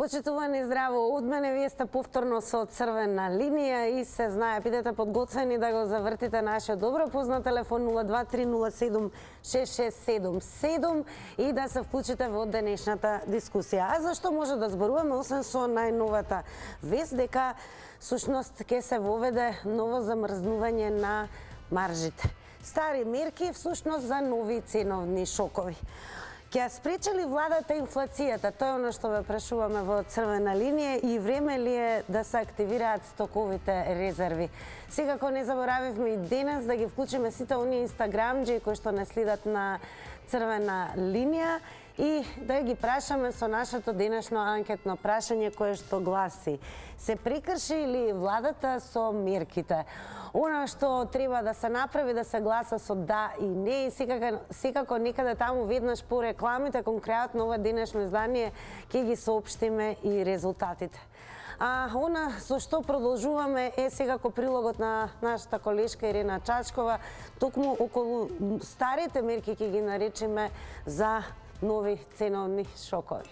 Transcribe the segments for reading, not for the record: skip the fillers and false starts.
Почитувани, здраво од мене, вие сте повторно со Црвена линија и се знае, бидете подготвени да го завртите нашиот добро познат телефон 023076677 и да се вклучите во денешната дискусија. А зашто може да зборуваме, освен со најновата вест, дека сушност ќе се воведе ново замрзнување на маржите. Стари мерки всушност за нови ценовни шокови. Ќе спречи ли владата инфлацијата? Тоа е оно што ве прашуваме во Црвена линија и време ли е да се активираат стоковите резерви? Секако не заборавивме и денес да ги вклучиме сите оние инстаграмџи кои што не следат на Црвена линија и да ги прашаме со нашето денешно анкетно прашање кое што гласи: се прекрши ли владата со мерките? Она што треба да се направи, да се гласа со да и не, и секако некаде таму веднаш по рекламите, конкретно ова денешно издание, ќе ги соопштиме и резултатите. А она со што продолжуваме е секако прилогот на нашата колешка Ирена Чачкова, токму околу старите мерки, ќе ги наречеме, за нови ценовни шокови.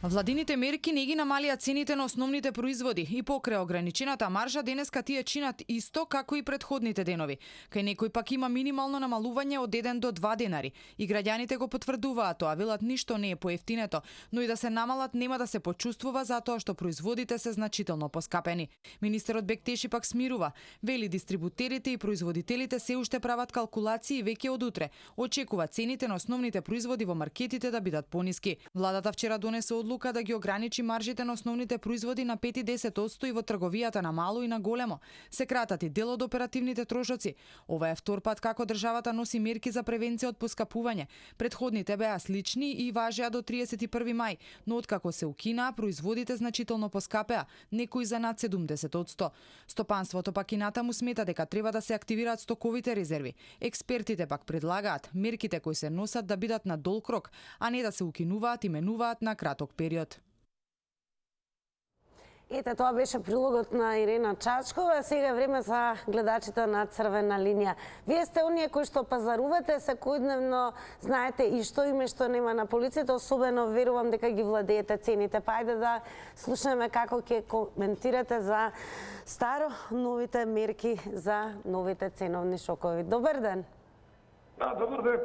Владините мерки не ги намалија цените на основните производи и покрај ограничената маржа денеска тие чинат исто како и претходните денови. Кај некој пак има минимално намалување од 1 до 2 денари и граѓаните го потврдуваат тоа, велат ништо не е поевтинето, но и да се намалат нема да се почувствува затоа што производите се значително поскапени. Министерот Бектеши пак смирува, вели дистрибутерите и производителите се уште прават калкулации веќе од утре. Очекува цените на основните производи во маркетите да бидат пониски. Владата вчера донесе одлука да ги ограничи маржите на основните производи на 5 и 10% и во трговијата на мало и на големо. Се кратат и дел од оперативните трошоци. Ова е втор пат како државата носи мерки за превенција од поскапување. Претходните беа слични и важеа до 31 мај, но откако се укинаа, производите значително поскапеа, некои за над 70%. Стопанството пак и натаму смета дека треба да се активираат стоковите резерви. Експертите пак предлагаат мерките кои се носат да бидат на долг рок, а не да се укинуваат и менуваат на краток период. Ете, тоа беше прилогот на Ирена Чачкова. Сега е време за гледачите на Црвена линија. Вие сте оние кои што пазарувате секојдневно, знаете и што има и што нема на полицията, особено верувам дека ги владеете цените. Па ајде да слушаме како ќе коментирате за старо новите мерки за новите ценовни шокови. Добар ден. Да, добар ден.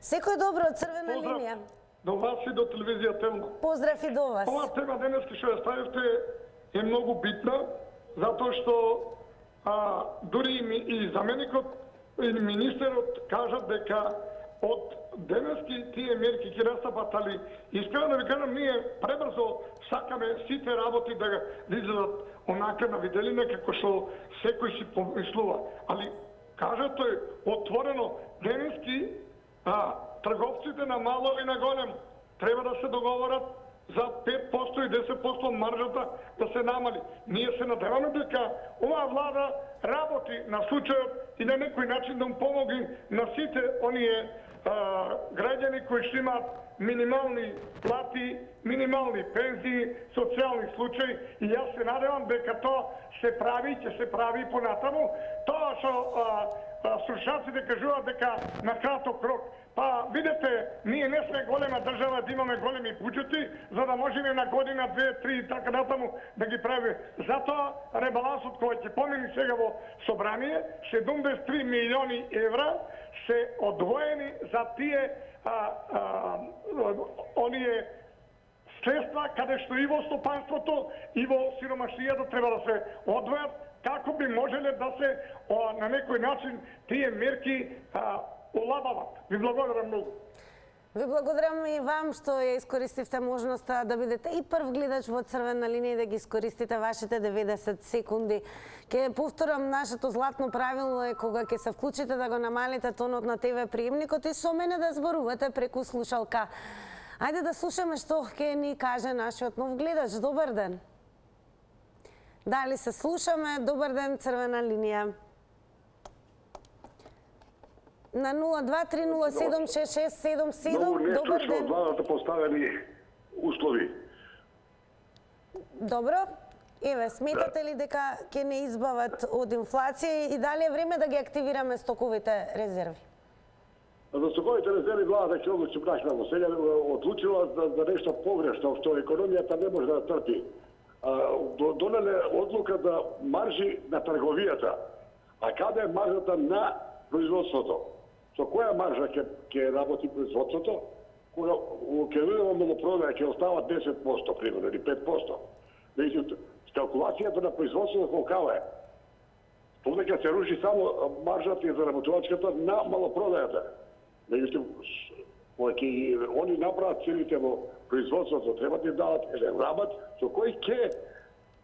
Секој добро од Црвена линија. До вас и до телевизија Телно. Поздрав и до вас. Ова тема денес што ја ставивте е многу битна, затоа што дури и заменикот и министерот кажат дека од денески тие мерки ќе настапат, али искрено да ви кажам, ние пребрзо сакаме сите работи да излезат онака на виделина како што секој си помислува. Али кажат тој отворено, денески трговците на мало и на големо треба да се договорат за 5% и 10% маржата да се намали. Ние се надеваме дека оваа влада работи на случајот и на некој начин да му помогне на сите оние граѓани кои што имаат минимални плати, минимални пензии, социјални случаи, и јас се надевам дека тоа се прави, ќе се прави понатаму. Тоа што слушаците кажуваат дека на краток рок. Па, видете, ние не сме голема држава да имаме големи буџети, за да можеме на година, 2, 3 и така натаму да ги правиме. Затоа ребалансот кој ќе помени сега во собрание, 73 милиони евра се одвоени за тие оние средства каде што и во стопанството и во сиромашијата треба да се одвојат, како би можеле да се на некој начин тие мерки олабават. Ви благодарам многу. Ви благодарам и вам што ја искористивте можноста да бидете и прв гледач во Црвена линија и да ги искористите вашите 90 секунди. Ке повторам, нашето златно правило е кога ќе се вклучите да го намалите тонот на ТВ приемникот и со мене да зборувате преку слушалка. Ајде да слушаме што ќе ни каже нашиот нов гледач. Добар ден. Дали се слушаме? Добар ден, Црвена линија. На 023076677. Добар ден. Од владата поставени услови. Добро. Еве, сметате ли дека ќе не избават од инфлација и дали е време да ги активираме стоковите резерви? За стокоите резерви владата ќе одлучи брашно. Сега одлучила за нешто погрешно, што економијата не може да трпи. Донеле одлука да маржи на трговијата. А каде е маржата на производството? Со која маржа ќе работи производството? Кога ќе видимо малопродаја ќе остава 10% примерно или 5%. Меѓутоа, калкулацијата на производството колкава е? Тоа ќе се руши само маржата и заработувачката на малопродајата. Меѓутоа, кога ќе они направат целите во производството, треба да дадат еден рабат со кој ќе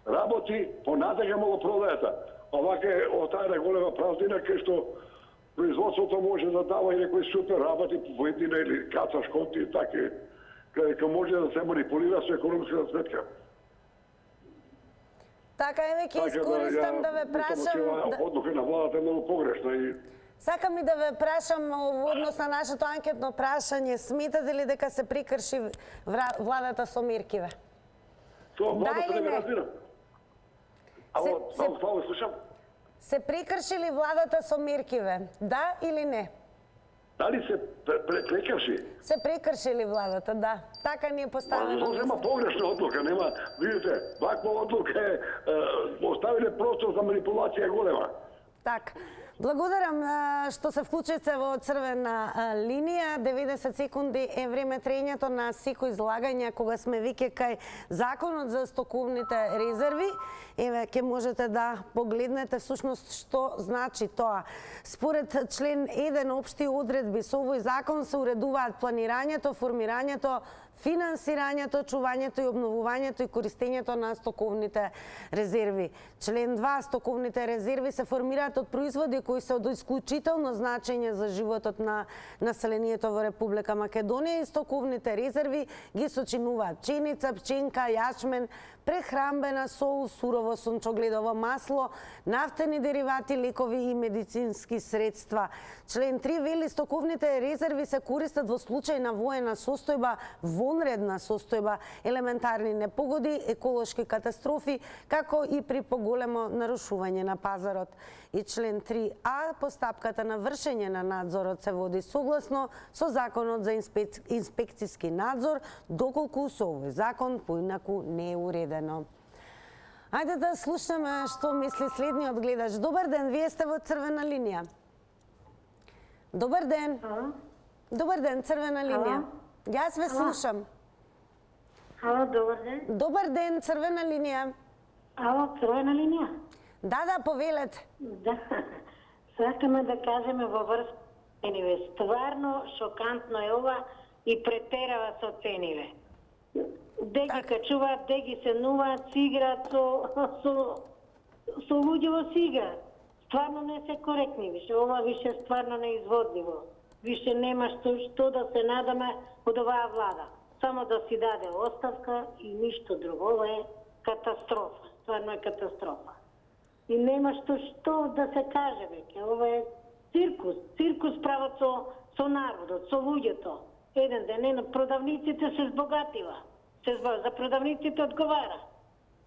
работи понатака малопродајата. Овака е таа една голема празнина кај што производството може да дава и некој супер работи во едина или каца шконти и така, кај може да се манипулира со економската сметка. Така е, веќе искористам да ве прашам... Одлука на владата е многу погрешна и... Сакам и да ве прашам во однос на нашето анкетно прашање, сметате ли дека се прекрши владата со меркиве? Тоа владата не ме разбира. Ало, слушам. Се прекрши ли владата со меркиве? Да или не? Дали се прекрши? Се прекрши ли владата, да. Така ни е поставено. Нема погрешна одлука, нема, видите, ваква одлука е, оставиле простор за манипулација голема. Так. Благодарам што се вклучите во црвена линија. 90 секунди е време трењето на секој излагање кога сме веќе кај законот за стоковните резерви. Еве, ќе можете да погледнете всушност што значи тоа. Според член 1 општи одредби со овој закон се уредуваат планирањето, формирањето, финансирањето, чувањето и обновувањето и користењето на стоковните резерви. Член 2. Стоковните резерви се формираат од производи кои се од исклучително значење за животот на населението во Република Македонија и стоковните резерви ги сочинуваат пченица, пченка, јачмен, прехрамбена сол, сурово сончогледово масло, нафтени деривати, лекови и медицински средства. Член 3 вели стоковните резерви се користат во случај на воена состојба, вонредна состојба, елементарни непогоди, еколошки катастрофи, како и при поголемо нарушување на пазарот. И член 3а, постапката на вршење на надзорот се води согласно со Законот за инспекцијски надзор, доколку со овој закон поинаку не е уредено. Ајде да слушаме што мисли следниот гледач. Добар ден, вие сте во црвена линија. Добар ден. Добар ден, црвена линија. Јас ве слушам. Ало, добар ден. Добар ден, црвена линија. Ало, црвена линија? Да, повелете. Да. Сакаме да кажеме во врска цениве. Стварно шокантно е ова и претерава со цениве. Де ги качуваат, де ги сенуваат, си играат со луѓе во си играат. Стварно не се коректни више. Ова више стварно неизводливо. Више нема што да се надаме од оваа влада. Само да си даде оставка и ништо друго. Ова е катастрофа. Стварно е катастрофа. И нема што да се каже веќе. Ова е циркус. Циркус прават со народот, со луѓето. Еден ден продавниците се збогатива. За продавниците одговара.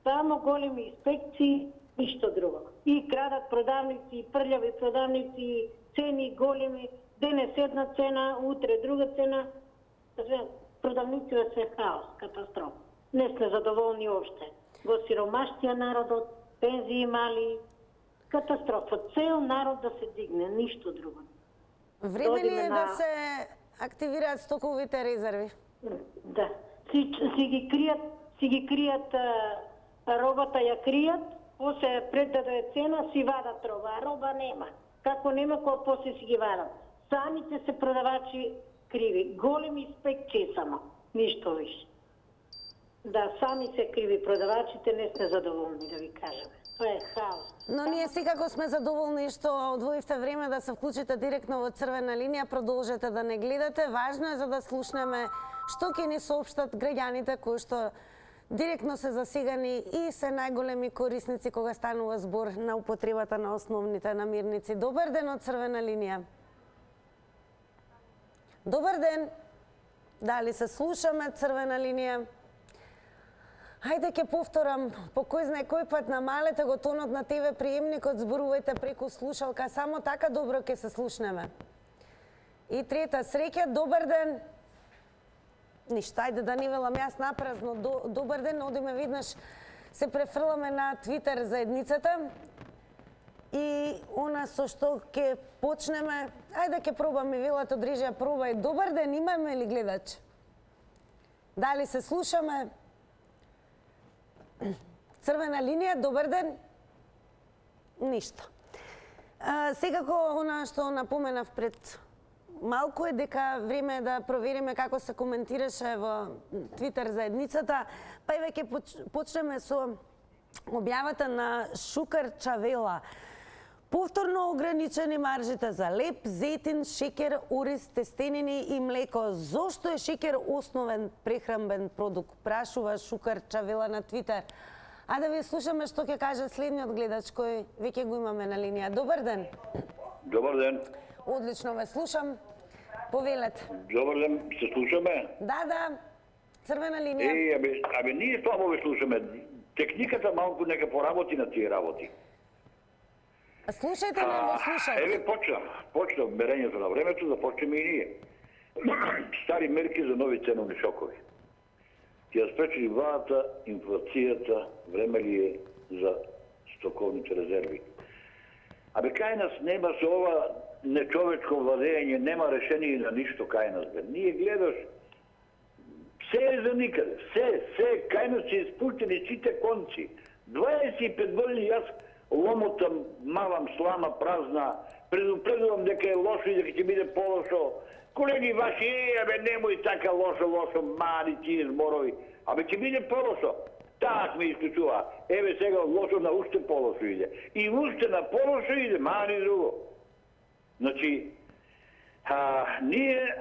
Само големи инспекции, ништо друго. И крадат продавници, и прљави продавници, цени големи. Денес една цена, утре друга цена. Продавниците се хаос, катастрофа. Не сме задоволни обште. Го сиромаштија народот, пензии мали, катастрофа. Цел народ да се дигне, ништо друго. Време ли е да се активираат стоковите резерви? Да. Си ги кријат робата, ја кријат, после пред да даде цена си вадат роба, а роба нема. Како нема, кога после си ги вадат. Самите се продавачи криви. Големи инспекции само, ништо више. Да, сами се криви продавачите, не сте задоволни, да ви кажеме. Тоа е хаос. Но ние секако сме задоволни што одвоивте време да се вклучите директно во црвена линија, продолжете да не гледате. Важно е за да слушнеме што ќе ни соопштат граѓаните кои што директно се засегани и се најголеми корисници кога станува збор на употребата на основните намирници. Добар ден од црвена линија. Добар ден. Дали се слушаме црвена линија? Хајде ќе повторам, по кој знае кој пат намалете го тонот на ТВ приемникот, зборувајте преку слушалка, само така добро ќе се слушнеме. И трета, среќа, добар ден. Ништа, ајде да не велам јас напразно. Добар ден, одиме веднаш, се префрламе на Твитер заедницата. И она со што ќе почнеме, ајде ќе пробаме, велат од режија, пробај. Добар ден, имаме ли гледач? Дали се слушаме? Црвена линија, добар ден. Ништо. Секако, она што напоменав пред малку е дека време е да провериме како се коментираше во Твитер заедницата, па и веќе почнеме со објавата на Шукар Чавела. Повторно ограничени маржите за леп, зетин, шекер, ориз, тестенини и млеко. Зошто е шекер основен прехранбен продукт? Прашува Шукар Чавела на Твитер. А да ви слушаме што ќе каже следниот гледач кој веќе го имаме на линија. Добар ден. Добар ден. Одлично ве слушам. Повелете. Добар ден, се слушаме? Да. Црвена линија. Абе, ние слабо ве слушаме. Техниката малку нека поработи на тие работи. Слушајте, не го слушате. Еве почна мерењето на времето, започнеме и ние. Стари мерки за нови ценовни шокови. Ќе спречи владата, инфлацијата, време ли е за стоковните резерви. Абе, кај нас нема со ова нечовечко владење, нема решение на ништо кај нас. Ние гледаш, се е за никаде, се, кај нас се испуштени сите конци. 25 години јас ломотам, мавам слама празна, предупредувам дека е лошо и дека ќе биде полошо. Колеги ваши, абе немој така лошо, мани тие зборови. Абе ќе биде полошо. Так ми исклучува. Еве сега од лошо на уште полошо иде. И уште на полошо иде, мани друго. Значи, ние,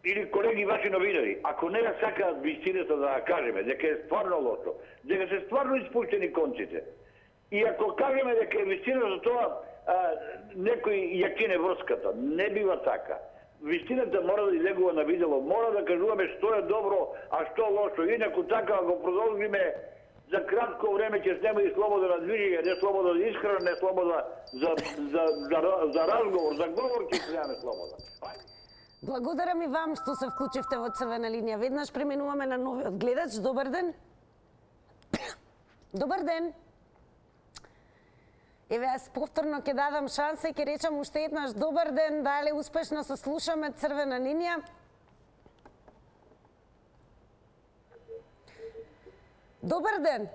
или колеги ваши новинари, ако не сакаат вистината да кажеме, дека е стварно лошо, дека се стварно испуштени конците, и ако кажеме дека е вистина за тоа, некој ја кине врската. Не бива така. Вистината мора да излегува на видело. Мора да кажуваме што е добро, а што лошо. Инаку така, ако продолжиме, за кратко време ќе снема и слобода на движење, не слобода за исхрана, не слобода за разговор, за говор ќе снеме слобода. Благодарам и вам што се вклучивте во црвена линија. Веднаш преминуваме на новиот гледач. Добар ден. Добар ден. Еве, јас повторно ќе дадам шанса и ќе речам уште еднаш добар ден, дали успешно се слушаме црвена линија. Добар ден.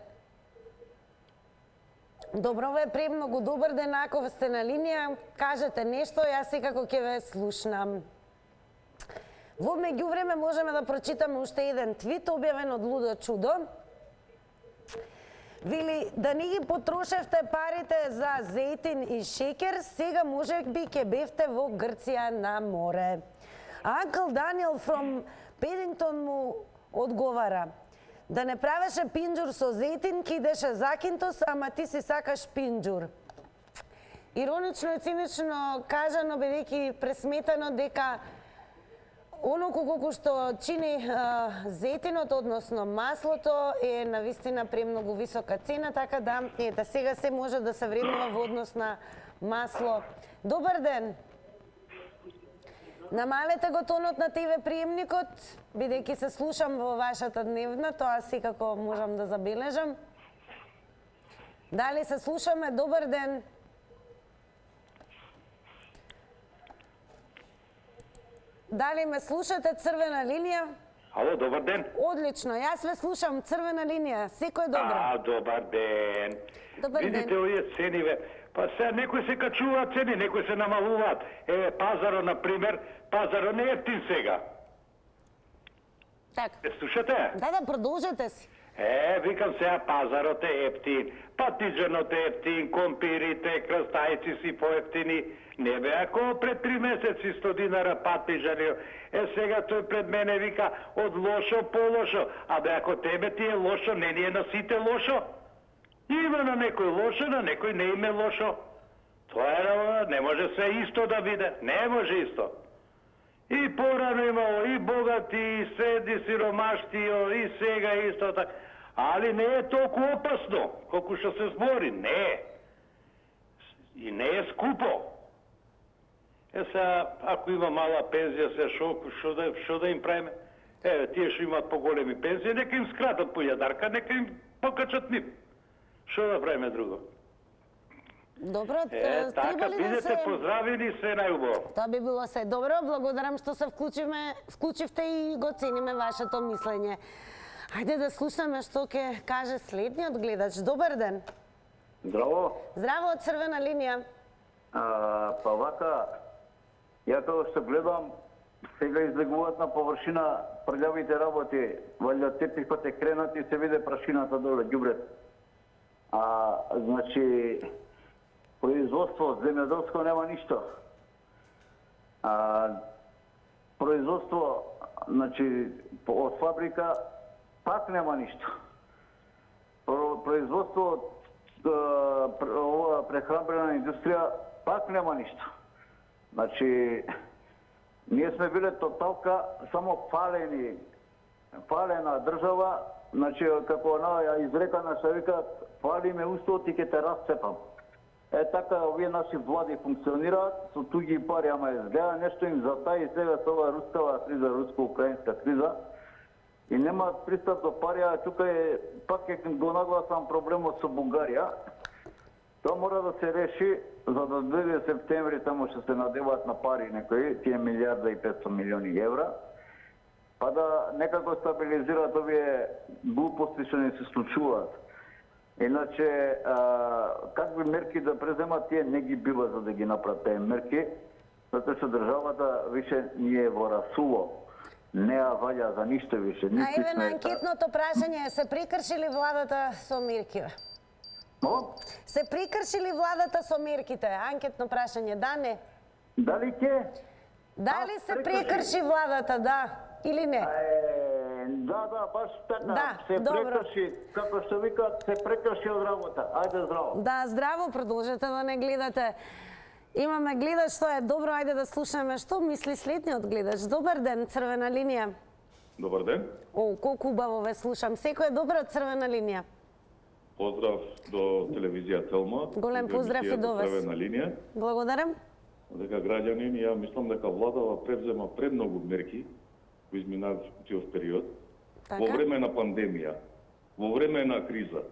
Добро ве, премногу добар ден, ако сте на линија, кажете нешто, јас секако ќе ве слушнам. Во меѓувреме можеме да прочитаме уште еден твит објавен од Лудо Чудо. Вели, да не ги потрошевте парите за зејтин и шекер, сега можеби ќе бевте во Грција на море. Uncle Daniel from Paddington му одговара, да не правеше пинџур со зејтин, ки идеше закинтос, ама ти си сакаш пинџур. Иронично и цинично кажано, бидејќи пресметано дека оноку колку што чини зејтинот, односно маслото, е навистина премногу висока цена, така да, ете, сега се може да се вреднува во однос на масло. Добар ден! Намалете го тонот на ТВ приемникот, бидејќи се слушам во вашата дневна, тоа секако можам да забележам. Дали се слушаме? Добар ден! Дали ме слушате, црвена линија? Ало, добар ден. Одлично, јас ве слушам, црвена линија, секој добро. Добар ден. Добар ден. Видите овие цениве, па се некои се качуваат цени, некои се намалуваат. Еве, пазаро, например, пазаро не е ефтин сега. Така. Слушате? Да, продолжете си. Викам сега, пазарот е ефтин, патиџанот е ефтин, компирите, крстајци си поефтини. Не бе, ако пред 3 месеци 100 динара патиџани, сега тој пред мене вика од лошо по лошо. Абе, ако тебе ти е лошо, не ни е на сите лошо. Има на некој лошо, на некој не име лошо. Тоа е, не може се исто да биде, не може исто. И порано имало и богати, и среди сиромаштио, и сега исто така. Али не е толку опасно, колку што се збори, не е. И не е скупо. Сега, ако има мала пензија, се што да им правиме? Еве, тие што имаат поголеми пензии, нека им скратат по јадарка, нека им покачат нив. Што да правиме друго? Добро, Така, треба ли да бидете се... поздравени, се најубаво. Тоа би било се добро. Благодарам што се вклучивте и го цениме вашето мислење. Ајде да слушаме што ќе каже следниот гледач. Добар ден. Здраво. Здраво од Црвена линија. Па вака, ја тоа што гледам, сега излегуваат на површина прљавите работи. Валја тепихот е кренат и се виде прашината доле, ѓубрет. Значи, производство, земјоделско нема ништо. Производство, значи, од фабрика, пак нема ништо. Производство, прехранбена индустрија, пак нема ништо. Значи, ние сме биле тоталка само фалена држава, значи, како она изрекана се вика, фали ме устот и ќе те расцепам. Така, овие наши влади функционираат, со туги пари, ама изгледа нешто им затаи сега со ова рускава криза, руско-украинска криза, и немаат пристап до пари, а тука пак го нагласам проблемот со Бугарија. Тоа мора да се реши, за да дојде септември, тамо што се надеваат на пари некои, тие 1,5 милиарди евра, па да некако стабилизираат овие глупости што не се случуваат. Иначе, какви мерки да преземат, тие не ги бива за да ги направат тие мерки, затоа што државата више ни е во расуло. Не ја ваѓа за ништо више. Еве на анкетното прашање, се прекршили владата со мерките? Се прекршили владата со мерките? Анкетно прашање, да, не? Дали ќе? Дали се прекрши владата, да или не? Да, баш така. Да, се добро. прекрши, како што викаат, се прекрши од работа. Ајде здраво. Да, здраво, продолжете да не гледате. Имаме гледач, што е добро, ајде да слушаме што мисли следниот гледач. Добар ден, Црвена линија. Добар ден. Колку убаво ве слушам. Секој е добро од Црвена линија. Поздрав до телевизија Телма. Голем поздрав и до вас. Црвена линија. Благодарам. Дека граѓанин, ја мислам дека владава превзема премногу мерки во изминатиот период. Така? Во време на пандемија, во време на криза.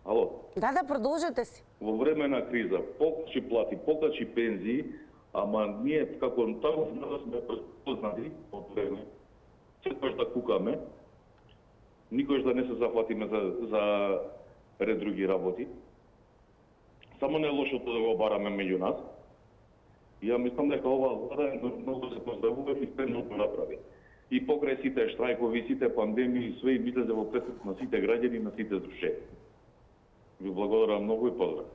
Ало? Да, продолжете си. Во време на криза, покачи плати, покачи пензии, ама ние како таму сме познати од време, секојаш да кукаме, никош да не се зафатиме за ред други работи. Само не е лошото да го бараме меѓу нас. И ја мислам дека ова влада многу се поздравува и спремно го направи. И покрај сите штрајкови, сите пандемии, све им излезе во пресет на сите граѓани, на сите здружени. Ви благодарам многу и поздрав.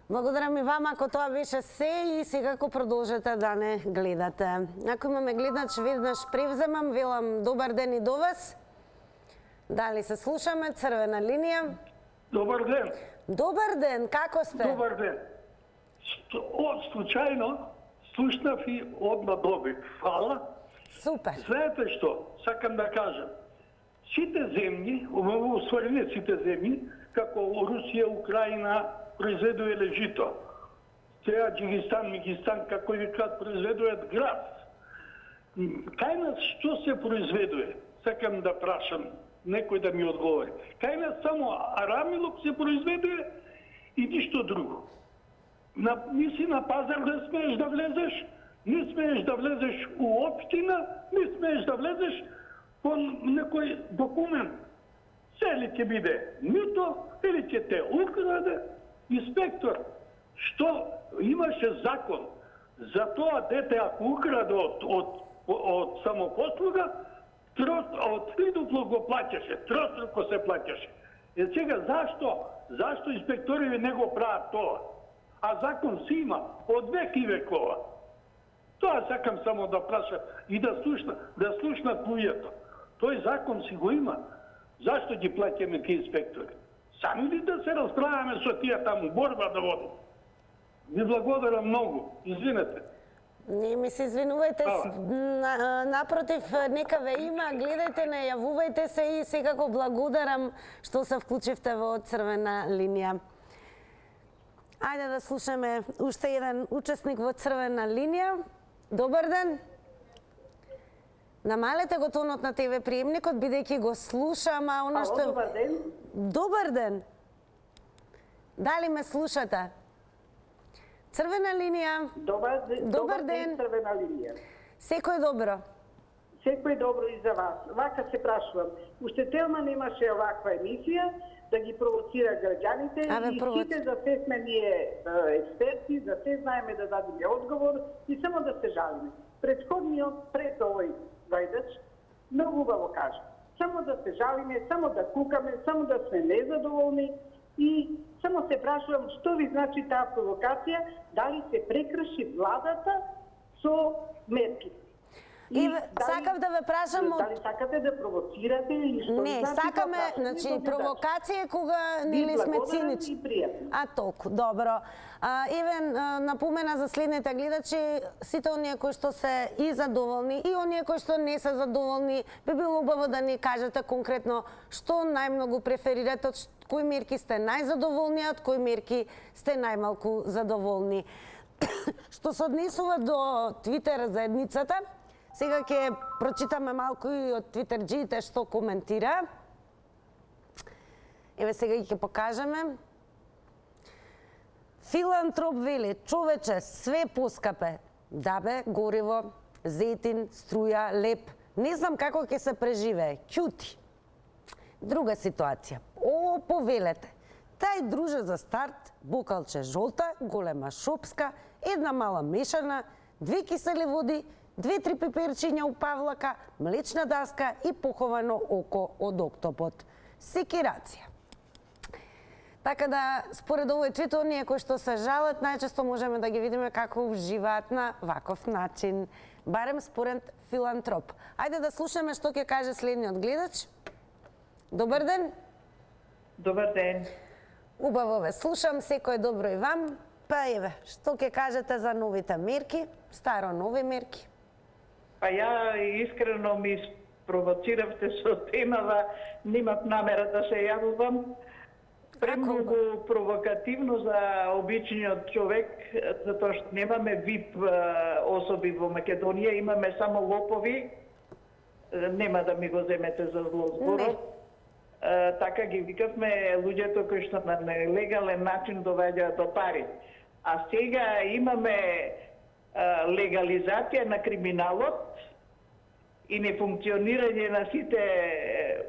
Благодарам и вама, ако тоа беше се и секако продолжете да не гледате. Ако имаме гледач, веднаш превземам, велам добар ден и до вас. Дали се слушаме, Црвена линија. Добар ден. Добар ден, како сте? Добар ден. Случајно слушнав и одма добив. Фала. Супер. Знаете што? Сакам да кажам. Сите земји, уствари не сите земји, како Русија, Украина, произведуеле жито. Сега Џигистан, Мигистан, како викаат, произведуваат град. Кај нас што се произведува? Сакам да прашам, некој да ми одговори. Кај нас само арамилок се произведува и ништо друго. Мисли на пазар не смееш да влезеш, не смееш да влезеш у општина, не смееш да влезеш по некој документ. Се ли ќе биде мито, или ќе те украде инспектор. Што имаше закон за тоа дете ако украде од самопослуга, тридупло го плаќаше, троstruko се плаќаше. Сега зашто инспектори не го прават тоа? А закон си има од век и векова. Тоа сакам само да прашам и да слушнат луѓето. Тој закон си го има. Зашто ги плаќаме тие инспектори? Сами ли да се расправаме со тие таму, борба да водим? Ви благодарам многу. Извинете. Не ми се извинувајте, напротив, нека ве има, гледајте, најавувајте се и секако благодарам што се вклучивте во Црвена линија. Ајде да слушаме уште еден учесник во црвена линија. Добар ден. Намалете го тонот на ТВ приемникот, бидејќи го слушам, а она што... Добар ден. Добар ден. Дали ме слушате? Црвена линија. Добар ден, црвена линија. Секој добро. Секој добро и за вас. Вака се прашувам. Уште телма немаше оваква емисија да ги провоцира граѓаните и сите за се сме ние експерти, за се знаеме да дадеме одговор и само да се жалиме. Предходниот, пред овој Вајдач, многу убаво кажа. Само да се жалиме, само да кукаме, само да сме незадоволни и само се прашувам што ви значи таа провокација, дали се прекрши владата со мерките. И сакав да ве прашам... Дали сакате да провоцирате или што? Не, сакаме, значи, провокација кога нели сме цинични. А толку, добро. Евен напомена за следните гледачи, сите оние кои што се и задоволни и оние кои што не се задоволни, би било убаво да ни кажете конкретно што најмногу преферирате, од кои мерки сте најзадоволни, од кои мерки сте најмалку задоволни. Што се однесува до Твитер заедницата, сега ќе прочитаме малку и од твитерџиите што коментира. Еве сега ќе покажеме. Филантроп вели, човече, све поскапе. Да бе, гориво, зетин, струја, леп. Не знам како ќе се преживее. Ќути. Друга ситуација. О, повелете. Тај друже за старт, бокалче жолта, голема шопска, една мала мешана, 2 кисели води, 2-3 пеперчиња у павлака, млечна даска и поховано око од октопот. Секирација. Така да, според овој твит, оние кои што се жалат, најчесто можеме да ги видиме како уживаат на ваков начин. Барем според филантроп. Ајде да слушаме што ќе каже следниот гледач. Добар ден. Добар ден. Убаво ве слушам, секој добро и вам. Па еве, што ќе кажете за новите мерки, старо нови мерки? Па ја искрено ми спровоциравте со темава, немав намера да се јавувам. Премногу провокативно за обичниот човек, затоа што немаме VIP особи во Македонија, имаме само лопови. Нема да ми го земете за зло зборот. Така ги викавме луѓето кои што на нелегален начин доваѓаат до пари. А сега имаме легализација на криминалот и нефункционирање на сите,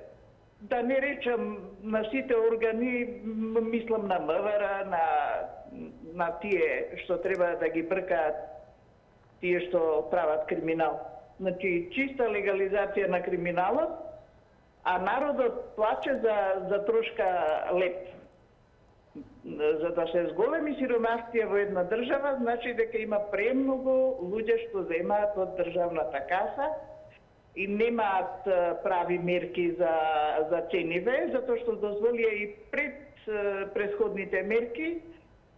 да не речам на сите органи, мислам на МВР, на тие што треба да ги бркаат тие што прават криминал. Значи, чиста легализација на криминалот, а народот плаче за трошка леп. За да се зголеми сиромаштија во една држава, значи дека има премногу луѓе што земаат од државната каса и немаат прави мерки за цениве, затоа што дозволија и пред претходните мерки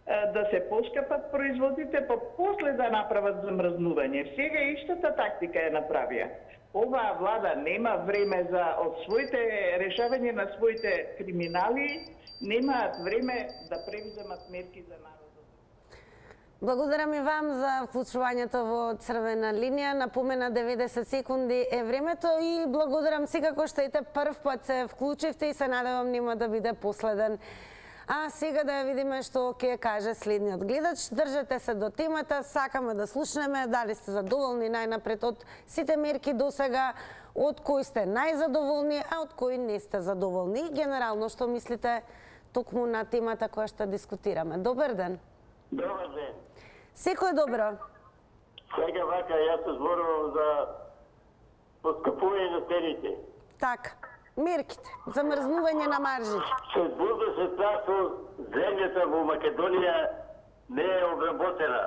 да се поскапат производите, па после да направат замрзнување. Сега истата тактика ја направија. Оваа влада нема време од своите решавање на своите криминали, немаат време да превземат мерки за народот. Благодарам и вам за вклучувањето во црвена линија. Напомена 90 секунди е времето и благодарам секако што ете прв пат се вклучивте и се надевам нема да биде последен. А сега да ја видиме што ќе каже следниот гледач. Држете се до темата, сакаме да слушнеме дали сте задоволни најнапред од сите мерки до сега, од кои сте најзадоволни, а од кои не сте задоволни. Генерално, што мислите токму на темата која што дискутираме? Добар ден. Добар ден. Секој добро. Сега вака, јас се зборувам за поскапување на цените. Така. Мерките, замрзнување на маржите. Се зборува се тоа што земјата во Македонија не е обработена.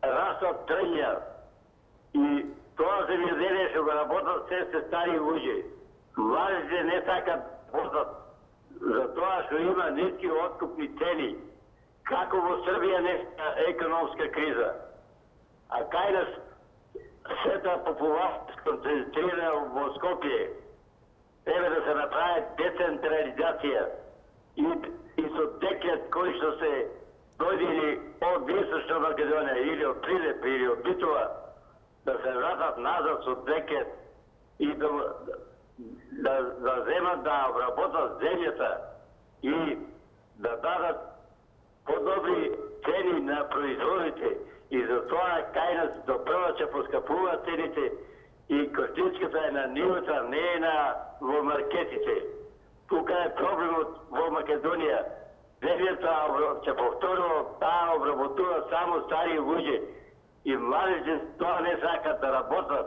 Растат трња и тоа земјоделие што го работат се стари луѓе. Младите не сакат работат затоа што има ниски откупни цени. Како во Србија нешта економска криза. А кај нас сета популација сконцентрира во Скопје. Треба да се направи децентрализација и со тек декет кои што се дојдени од Источна Македонија или од Прилепа или од Битола, да се вратат назад со декет и да земат да обработат земјата и да дадат подобри цени на производите. И затоа кај нас до прва ќе поскапуваат цените и костичката е на нивата, не е во маркетите. Тука е проблемот во Македонија. Земјата, ќе повторувам, таа обработува само стари луѓе. И младите тоа не сакат да работат.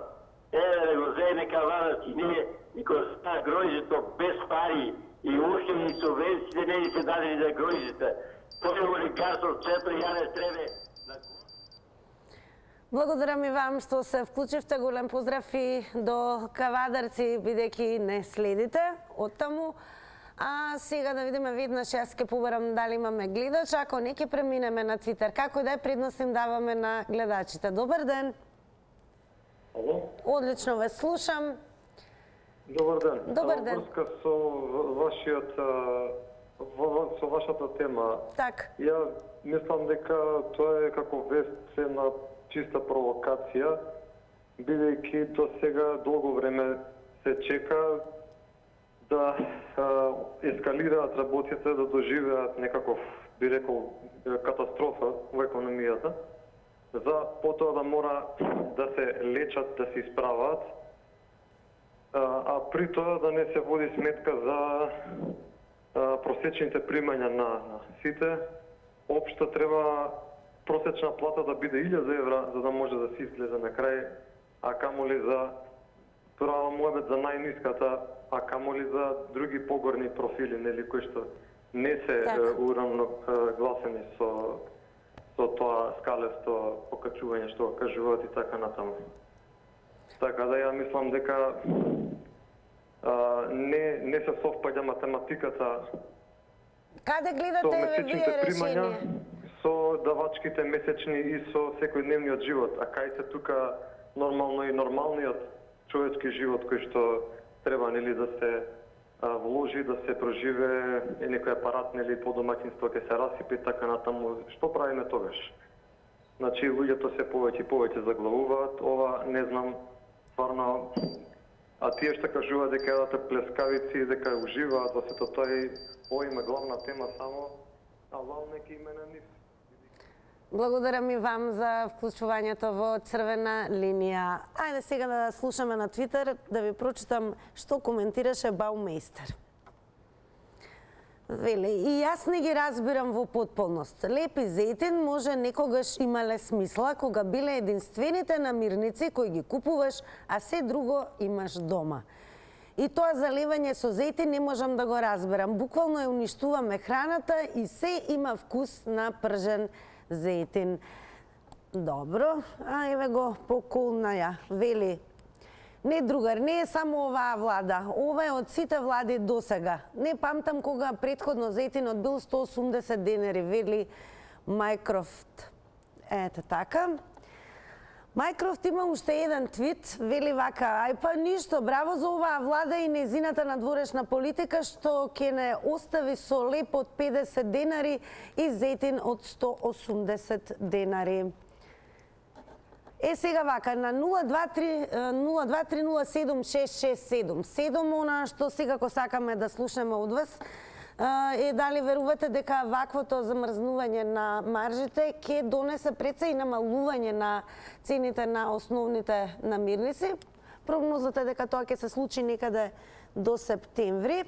Да го взе нека владат и ние, никога става гројзето без пари и уште и субвенциите не ни се дадени за гројзите. Тоа е олигарство, сето ја не треба. Благодарам и вам што се вклучивте. Голем поздрав и до Кавадарци, бидејќи не следите оттаму. А сега да видиме веднаш, јас ќе побарам дали имаме гледач, ако не ќе преминеме на Твитер. Како да е, предност им даваме на гледачите. Добар ден. Ало? Одлично ве слушам. Добар ден. Добар ден. Врска со вашата тема. Так. Ја мислам дека тоа е како вест на чиста провокација, бидејќи до сега долго време се чека да ескалираат работите, да доживеат некаков, би рекол, катастрофа во економијата, за потоа да мора да се лечат, да се исправаат, а при тоа да не се води сметка за просечните примања на сите. Општа треба просечна плата да биде 1000 евра, за да може да се излезе на крај, а камоли за права мојбет за најниската, а камоли за други погорни профили, нели, кои што не се уравногласени со тоа скалесто покачување што го кажуваат и така натаму. Така да ја мислам дека не се совпаѓа математиката Каде гледате вие решение? Со давачките месечни и со секојдневниот живот, а кај се тука нормално и нормалниот човечки живот кој што треба, нели, да се вложи, да се проживе некој апарат, нели, по домаќинство ќе се расипи, така натаму. Што правиме тогаш? Значи, луѓето се повеќе и повеќе заглавуваат, ова не знам, стварно, а тие што кажуваат дека едат плескавици, дека уживаат во сето тоа и ова има главна тема само, а вал неки имена нив. Благодарам и вам за вклучувањето во црвена линија. Ајде сега да слушаме на Твитер, да ви прочитам што коментираше Баумејстер. Вели, и јас не ги разбирам во потполност. Лепи зејтин може некогаш имале смисла кога биле единствените намирници кои ги купуваш, а се друго имаш дома. И тоа заливање со зејтин не можам да го разберам. Буквално ја уништуваме храната и се има вкус на пржен зејтин. Добро, а еве го поколна ја. Вели, не другар, не е само оваа влада, ова е од сите влади до сега. Не памтам кога претходно зејтинот бил 180 денари, вели Майкрофт. Ете така. Майкрофт има уште еден твит, вели вака, ај па ништо, браво за оваа влада и незината надворешна политика што ќе не остави со леп од 50 денари и зејтин од 180 денари. Е, сега вака, на 023076677, она што секако сакаме да слушнеме од вас, е дали верувате дека ваквото замрзнување на маржите ќе донесе преца и намалување на цените на основните намирници. Прогнозата е дека тоа ќе се случи некаде до септември,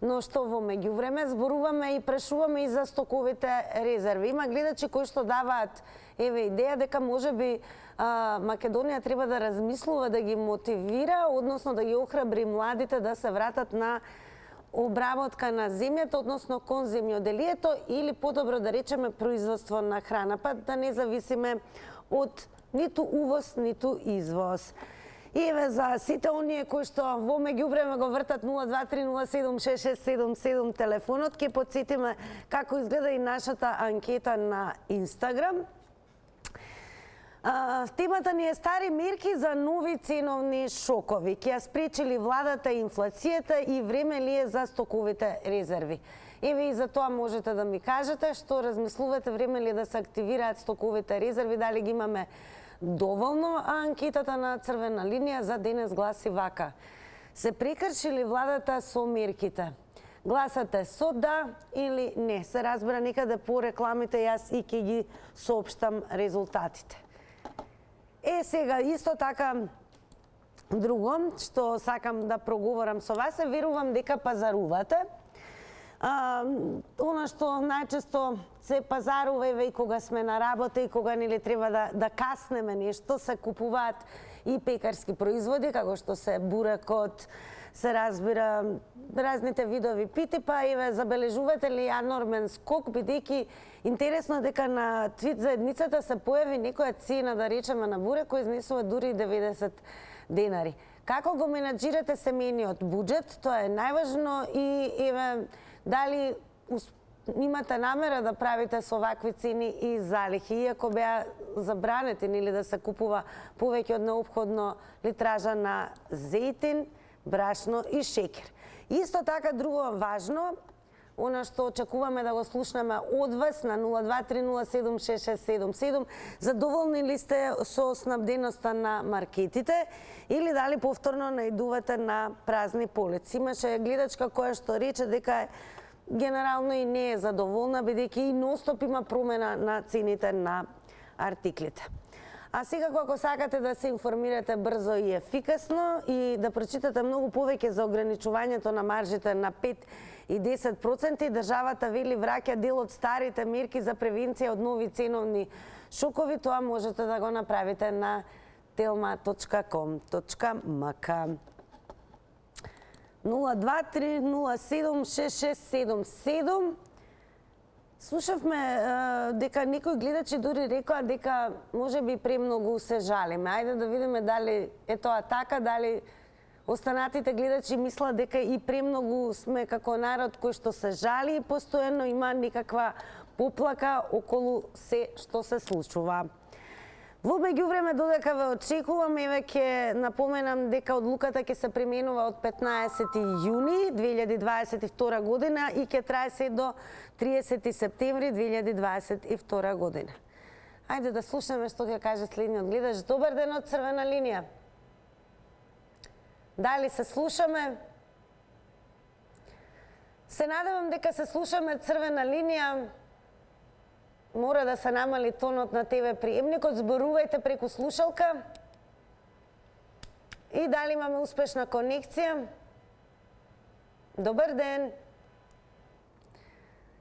но што во меѓувреме зборуваме и прешуваме и за стоковите резерви. Има гледачи кои што даваат идеја дека можеби Македонија треба да размислува, да ги мотивира, односно да ги охрабри младите да се вратат на обработка на земјата, односно кон земјоделието или подобро да речеме производство на храна, па да не зависиме од ниту увоз, ниту извоз. И еве за сите оние кои што во меѓувреме го вртат 023076677 телефонот, ќе потсетиме како изгледа и нашата анкета на Инстаграм. Темата ни е стари мерки за нови ценовни шокови. Ќе ја спречили владата инфлацијата и време ли е за стоковите резерви? Еве и за тоа можете да ми кажете што размислувате, време ли е да се активираат стоковите резерви, дали ги имаме доволно, а анкетата на Црвена линија за денес гласи вака. Се прекршили владата со мерките? Гласате со да или не? Се разбира некаде по рекламите, јас и ќе ги соопштам резултатите. Сега, исто така, друго, што сакам да проговорам со вас, верувам дека пазарувате. Она што најчесто се пазарува и кога сме на работа и кога нели треба да каснеме нешто, се купуваат и пекарски производи, како што се бурекот, се разбира разните видови пити, па еве забележувате ли енормен скок, бидејќи интересно дека на твит заедницата се појави некоја цена, да речеме, на бурек кој изнесува дури 90 денари. Како го менаџирате семејниот буџет, тоа е најважно, и еве дали имате намера да правите со вакви цени и залихи, иако беа забранети или да се купува повеќе од неопходно литража на зејтин, брашно и шекер. Исто така друго важно, она што очекуваме да го слушнеме од вас на 023076677, задоволни ли сте со снабденоста на маркетите или дали повторно наидувате на празни полици? Имаше гледачка која што рече дека генерално и не е задоволна, бидејќи и ностоп има промена на цените на артиклите. А секако, ако сакате да се информирате брзо и ефикасно и да прочитате многу повеќе за ограничувањето на маржите на 5 и 10%, државата вели враќа дел од старите мерки за превенција од нови ценовни шокови, тоа можете да го направите на telma.com.mk. 023076677. Слушавме дека некои гледачи дури рекоа дека може би премногу се жалиме. Ајде да видиме дали е тоа така, дали останатите гледачи мислат дека и премногу сме како народ кој што се жали и постојано има некаква поплака околу се што се случува. Во меѓувреме, додека ве очекувам, еве ќе напоменам дека одлуката ќе се применува од 15 јуни 2022 година и ќе трае се до 30 септември 2022 година. Ајде да слушаме што ќе каже следниот гледач. Добар ден од Црвена линија. Дали се слушаме? Се надевам дека се слушаме. Црвена линија. Мора да се намали тонот на ТВ приемникот, зборувајте преку слушалка. И дали имаме успешна конекција? Добар ден.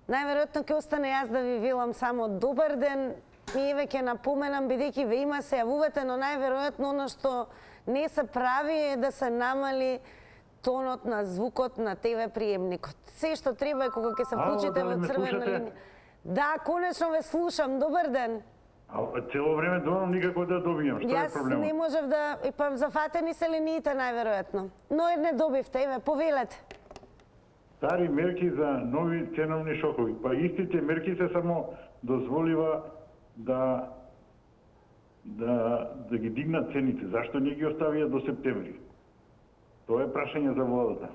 Најверојатно ќе остане јас да ви велам само добар ден. И еве ќе напоменам, бидејќи ве има, се јавувате, но најверојатно оно што не се прави е да се намали тонот на звукот на ТВ приемникот. Се што треба е кога ќе се вклучите во Црвена линија. Да, конечно ве слушам. Добар ден. Цело време довам никако да добијам. Што е проблемот? Јас не можев да... Па зафатени се линиите најверојатно. Но не добивте, еве, повелете. Стари мерки за нови ценовни шокови. Па истите мерки се само дозволива да ги дигнат цените. Зашто не ги оставија до септември? Тоа е прашање за владата.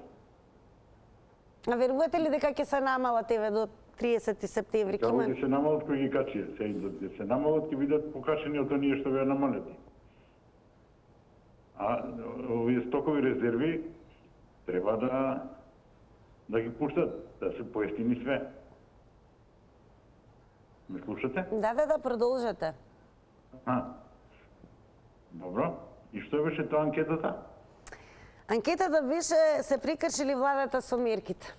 А верувате ли дека ќе се намалат еве до 30 септември? Како ќе се намалат кои ги качија? Ќе се намалат, ќе бидат покачени од оние што беа намалети. А овие стокови резерви треба да ги пуштат, да се поевтини све. Ме слушате? Да, продолжете. Добро. И што беше тоа анкетата? Анкетата беше се прекршили владата со мерките.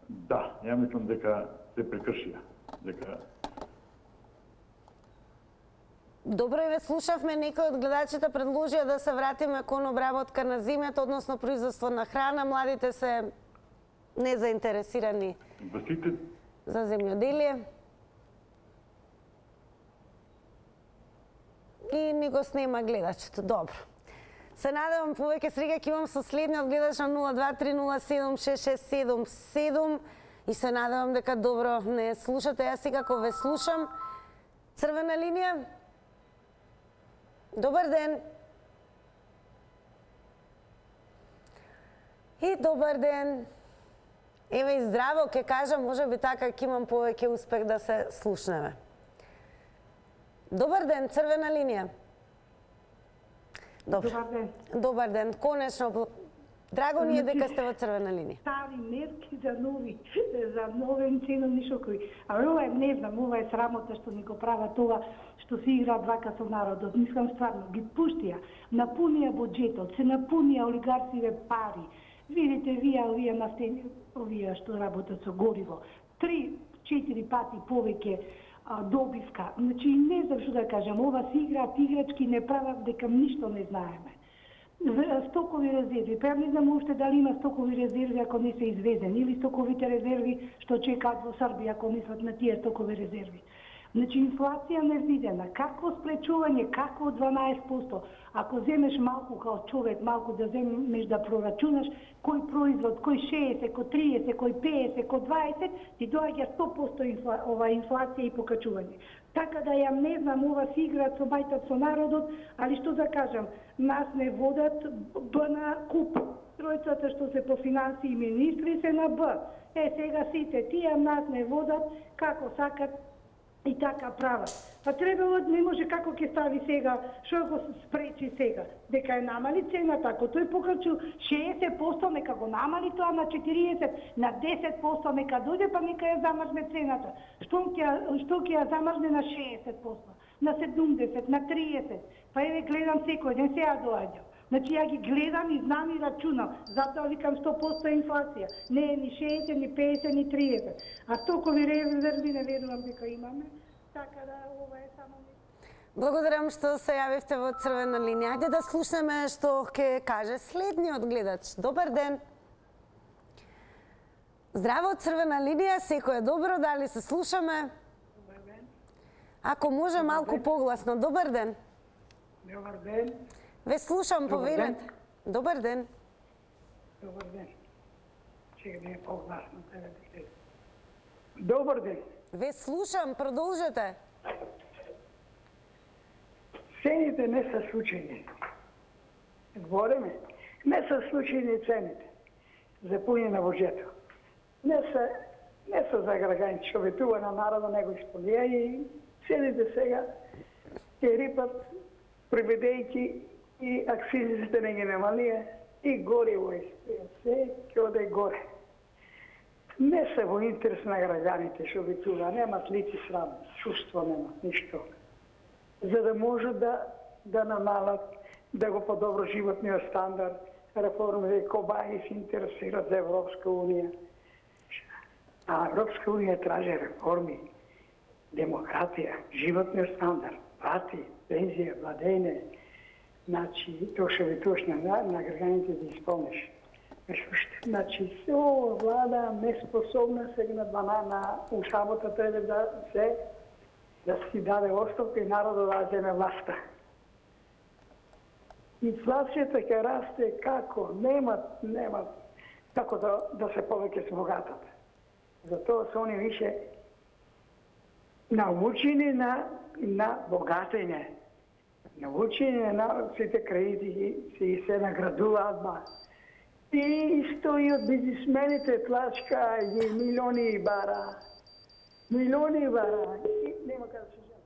Да, ја мислам дека се прекршија. Добро, и ве слушавме, некои од гледачите предложија да се вратиме кон обработка на земјата, односно производство на храна. Младите се незаинтересирани за земјоделие. И ни го снема гледачето. Добро. Се надевам повеќе среќа ќе имам со следниот гледач на 023076677 и се надевам дека добро не слушате. Јас секако ве слушам. Црвена линија? Добар ден. И добар ден. Еве и здраво, ке кажам, може би така ќе имам повеќе успех да се слушнеме. Добар ден, црвена линија. Добар ден. Добар ден, конечно. Драго ни е дека сте во црвена линија. Стари мерки за новен ценовни шокови. А ова е, не знам, ова е срамота што ни го прават това, што се игра вака со народот. Мислам стварно, ги пуштија, напунија буџетот, се напунија олигарсиве пари. Видите, вие настени, овие што работат со гориво, 3-4 пати повеќе добивка. Значи, не знам што да кажам, ова се играат играчки, не прават дека ништо не знаеме. Стокови резерви, па не знам уште дали има стокови резерви ако не се извезени, или стоковите резерви што чекаат во Србија ако мислат на тие стокови резерви. Значи, инфлација невидена, какво спречување, какво 12%? Ако земеш малку као човек, малку да земеш да прорачунаш, кој производ, кој 60, кој 30, кој 50, кој 20, ти доаѓа 100% ова инфлација и покачување. Така да ја не знам, ова си играат со мајтат со народот, али што да кажам, нас не водат Б на куп. Тројцата што се по финансии и министри се на Б. Сега сите тие нас не водат како сакат и така прават. Па требало, не може како ќе стави сега, што го спречи сега, дека е намали цената, ако тој покачу 60%, нека го намали тоа на 40%, на 10% нека дојде, па нека ја замрзне цената. Што ќе ја замрзне на 60%, на 70%, на 30%, па еве гледам секој ден сега доаѓа. Значи ја ги гледам и знам и рачунам, затоа викам 100% инфлација. Не е ни 60, ни 50, ни 30. А стокови резерви не верувам дека имаме, така да ова е само... Благодарам што се јавивте во црвена линија. Ајде да слушаме што ќе каже следниот гледач. Добар ден. Здраво, црвена линија, секој е добро, дали се слушаме? Добар ден. Ако може малку погласно. Добар ден. Добар ден. Ве слушам, повелете. Добар ден. Добар ден. Чека да е погласно. Добар ден. Ве слушам, продолжете. Цените не са случајни. Збореме, не са случајни цените за пуње на буџетот. Не са за граѓани, човетува на народа, него исполнија и цените сега ќе рипат, приведејќи и акцизите не ги намалија, и гориво и се ќе оде горе. Не се во интерес на граѓаните што битува, немат лици срам, чувство немат, ништо. За да може да намалат, да го подобро животниот стандард, реформи, кобаи се интересират за Европска Унија. А Европска Унија тражи реформи, демократија, животниот стандард, плати, пензија, владење. Значи, тоа што битуваш на граѓаните да исполниш. Значи, се ова влада неспособна сега на сабота треба да си даде оставка и народот да земе власта. Инфлацијата ќе расте како? Немат како да се повеќе смогатат. Затоа се они више научени на богатење. Научени на сите кредити се наградуваат. И стои од бизнисмените плачка и милиони бара. Милиони бара. И нема како се жали.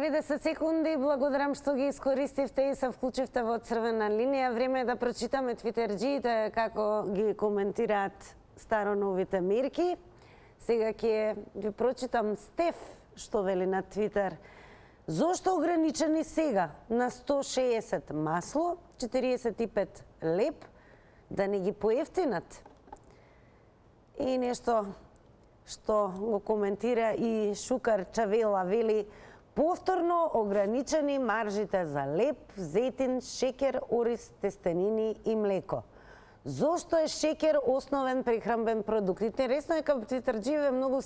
90 секунди, благодарам што ги искористивте и се вклучивте во црвена линија. Време е да прочитаме твитерџиите како ги коментираат староновите мерки. Сега ќе ви прочитам Стеф што вели на Твитер. Зошто ограничени сега на 160 масло, 45 леп, да не ги поевтинат? И нешто што го коментира и Шукар Чавела, вели повторно ограничени маржите за леп, зетин, шекер, ориз, тестенини и млеко. Зошто е шекер основен прехранбен продукт? Интересно е како твитерџиве многу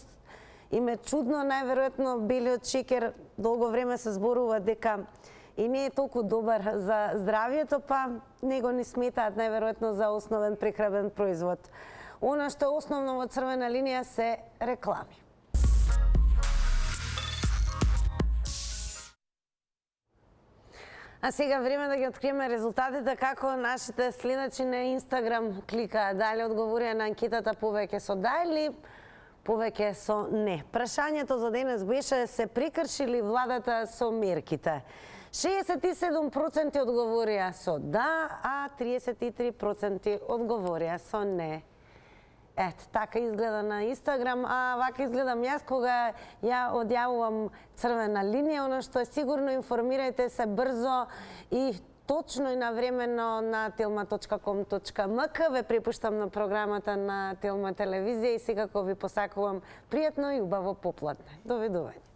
им е чудно, најверојатно белиот шекер долго време се зборува дека и не е толку добар за здравието, па него не сметаат најверојатно за основен прехранбен производ. Она што е основно во црвена линија се реклами. А сега време да ги откриеме резултатите како нашите следачи на Инстаграм кликаат, дали одговорија на анкетата повеќе со да или повеќе со не. Прашањето за денес беше: се прекршили владата со мерките? 67% одговорија со да, а 33% одговорија со не. Ето, така изгледа на Инстаграм, а вака изгледам јас кога ја одјавувам црвена линија. Оно што е сигурно, информирајте се брзо и точно и навремено на telma.com.mk. Ве препуштам на програмата на Телма телевизија и секако ви посакувам пријатно и убаво попладне. Довидување.